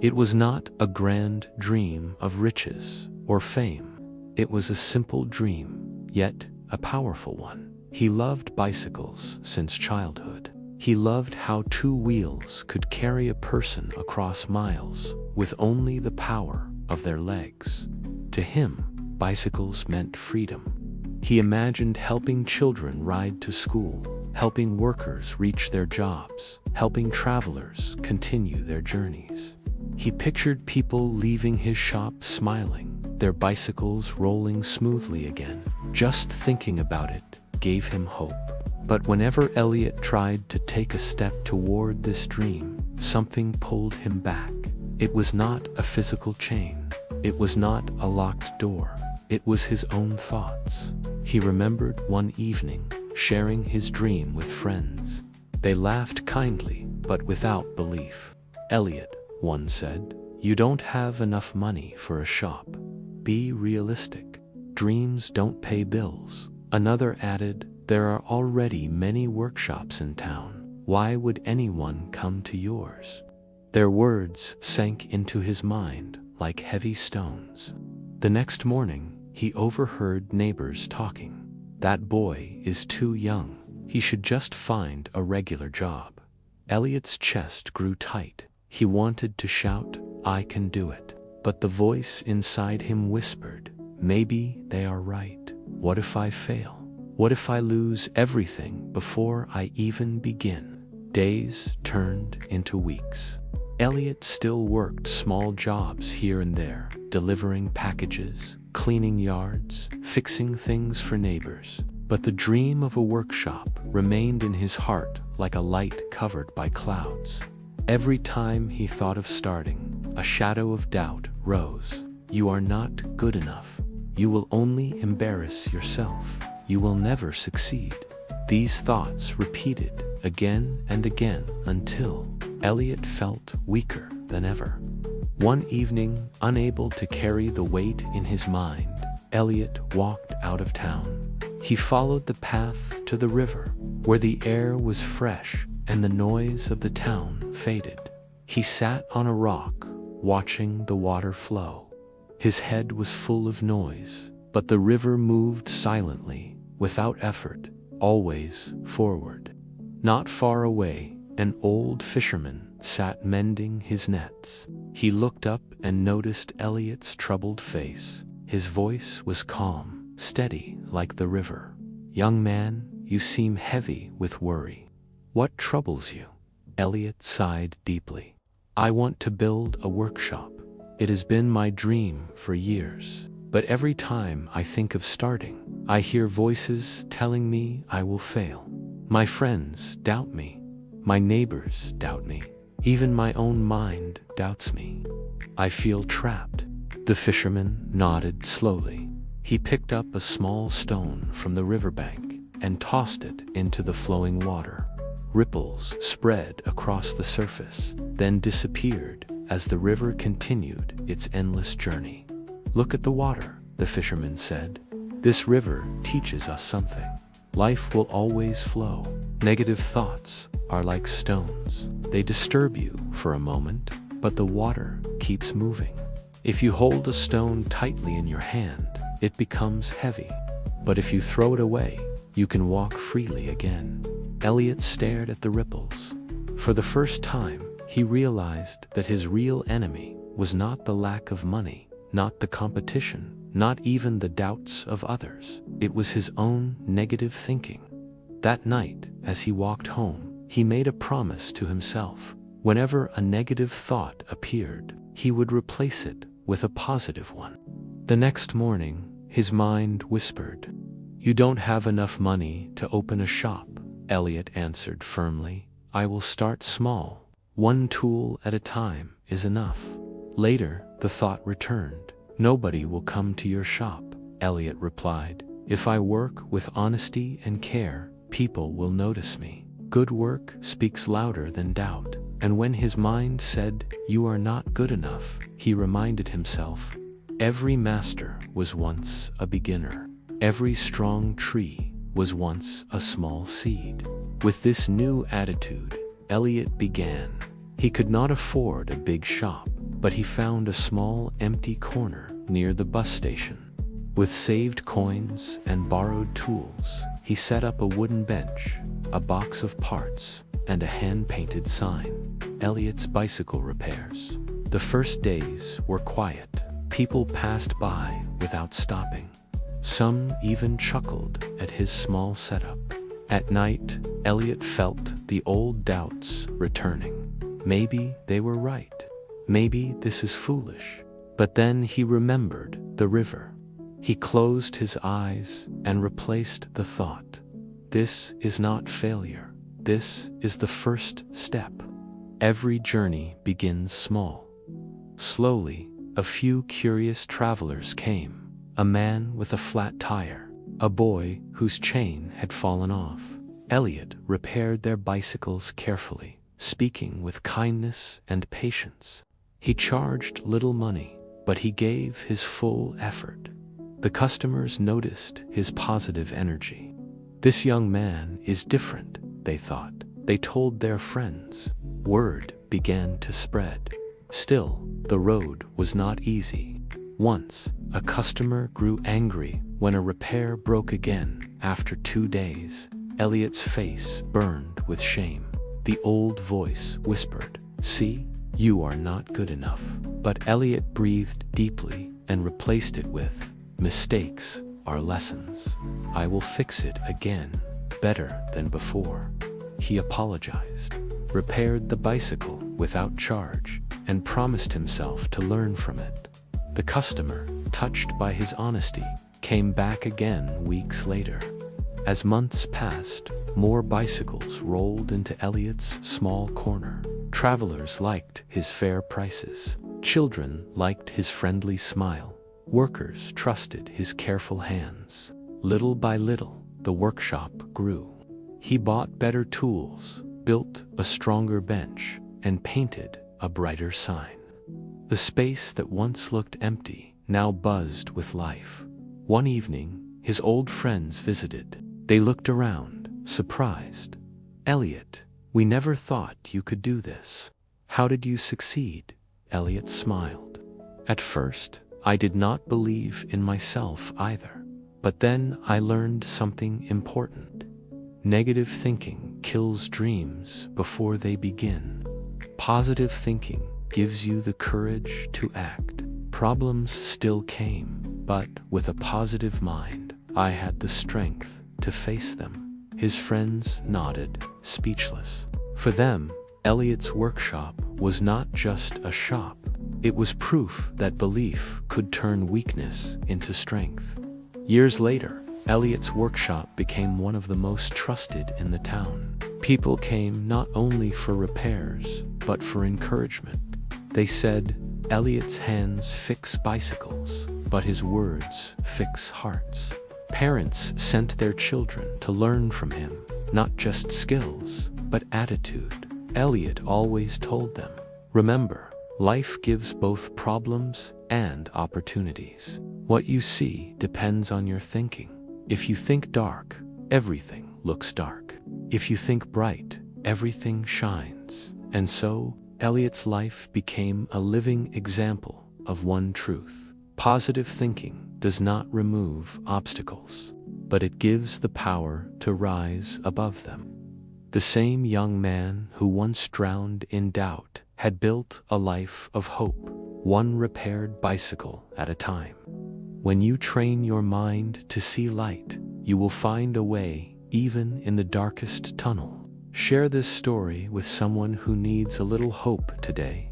It was not a grand dream of riches or fame. It was a simple dream, yet a powerful one. He loved bicycles since childhood. He loved how two wheels could carry a person across miles with only the power of their legs. To him, bicycles meant freedom. He imagined helping children ride to school, helping workers reach their jobs, helping travelers continue their journeys. He pictured people leaving his shop smiling, their bicycles rolling smoothly again. Just thinking about it gave him hope. But whenever Elliot tried to take a step toward this dream, something pulled him back. It was not a physical chain. It was not a locked door. It was his own thoughts. He remembered one evening, sharing his dream with friends. They laughed kindly, but without belief. "Elliot," one said, "you don't have enough money for a shop. Be realistic. Dreams don't pay bills." Another added, "There are already many workshops in town. Why would anyone come to yours?" Their words sank into his mind like heavy stones. The next morning, he overheard neighbors talking. "That boy is too young. He should just find a regular job." Elliot's chest grew tight. He wanted to shout, "I can do it." But the voice inside him whispered, "Maybe they are right. What if I fail? What if I lose everything before I even begin?" Days turned into weeks. Elliot still worked small jobs here and there, delivering packages, cleaning yards, fixing things for neighbors. But the dream of a workshop remained in his heart like a light covered by clouds. Every time he thought of starting, a shadow of doubt rose. "You are not good enough. You will only embarrass yourself. You will never succeed." These thoughts repeated again and again until Elliot felt weaker than ever. One evening, unable to carry the weight in his mind, Elliot walked out of town. He followed the path to the river, where the air was fresh and the noise of the town faded. He sat on a rock, watching the water flow. His head was full of noise, but the river moved silently, without effort, always forward. Not far away, an old fisherman sat mending his nets. He looked up and noticed Elliot's troubled face. His voice was calm, steady like the river. "Young man, you seem heavy with worry. What troubles you?" Elliot sighed deeply. "I want to build a workshop. It has been my dream for years. But every time I think of starting, I hear voices telling me I will fail. My friends doubt me. My neighbors doubt me. Even my own mind doubts me. I feel trapped." The fisherman nodded slowly. He picked up a small stone from the riverbank and tossed it into the flowing water. Ripples spread across the surface, then disappeared as the river continued its endless journey. "Look at the water," the fisherman said. "This river teaches us something. Life will always flow. Negative thoughts are like stones. They disturb you for a moment, but the water keeps moving. If you hold a stone tightly in your hand, it becomes heavy. But if you throw it away, you can walk freely again." Elliot stared at the ripples. For the first time, he realized that his real enemy was not the lack of money, not the competition, not even the doubts of others. It was his own negative thinking. That night, as he walked home, he made a promise to himself. Whenever a negative thought appeared, he would replace it with a positive one. The next morning, his mind whispered, "You don't have enough money to open a shop," Elliot answered firmly. "I will start small. One tool at a time is enough." Later, the thought returned. "Nobody will come to your shop," Elliot replied. "If I work with honesty and care, people will notice me. Good work speaks louder than doubt." And when his mind said, "You are not good enough," he reminded himself, every master was once a beginner. Every strong tree was once a small seed. With this new attitude, Elliot began. He could not afford a big shop, but he found a small empty corner near the bus station. With saved coins and borrowed tools, he set up a wooden bench, a box of parts, and a hand-painted sign, Elliot's Bicycle Repairs. The first days were quiet. People passed by without stopping. Some even chuckled at his small setup. At night, Elliot felt the old doubts returning. Maybe they were right. Maybe this is foolish. But then he remembered the river. He closed his eyes and replaced the thought. This is not failure. This is the first step. Every journey begins small. Slowly, a few curious travelers came. A man with a flat tire, a boy whose chain had fallen off. Elliot repaired their bicycles carefully, speaking with kindness and patience. He charged little money, but he gave his full effort. The customers noticed his positive energy. This young man is different, they thought. They told their friends. Word began to spread. Still, the road was not easy. Once, a customer grew angry when a repair broke again. After 2 days, Elliot's face burned with shame. The old voice whispered, "See, you are not good enough." But Elliot breathed deeply and replaced it with, "Mistakes are lessons. I will fix it again, better than before." He apologized, repaired the bicycle without charge, and promised himself to learn from it. The customer, touched by his honesty, came back again weeks later. As months passed, more bicycles rolled into Elliot's small corner. Travelers liked his fair prices. Children liked his friendly smile. Workers trusted his careful hands. Little by little, the workshop grew. He bought better tools, built a stronger bench, and painted a brighter sign. The space that once looked empty now buzzed with life. One evening, his old friends visited. They looked around, surprised. "Elliot, we never thought you could do this. How did you succeed?" Elliot smiled. "At first, I did not believe in myself either. But then I learned something important. Negative thinking kills dreams before they begin. Positive thinking gives you the courage to act." Problems still came, but with a positive mind, I had the strength to face them. His friends nodded, speechless. For them, Elliot's workshop was not just a shop. It was proof that belief could turn weakness into strength. Years later, Elliot's workshop became one of the most trusted in the town. People came not only for repairs, but for encouragement. They said, "Elliot's hands fix bicycles, but his words fix hearts." Parents sent their children to learn from him, not just skills, but attitude. Elliot always told them, "Remember, life gives both problems and opportunities. What you see depends on your thinking. If you think dark, everything looks dark. If you think bright, everything shines." And so, Elliot's life became a living example of one truth. Positive thinking does not remove obstacles, but it gives the power to rise above them. The same young man who once drowned in doubt had built a life of hope, one repaired bicycle at a time. When you train your mind to see light, you will find a way even in the darkest tunnel. Share this story with someone who needs a little hope today.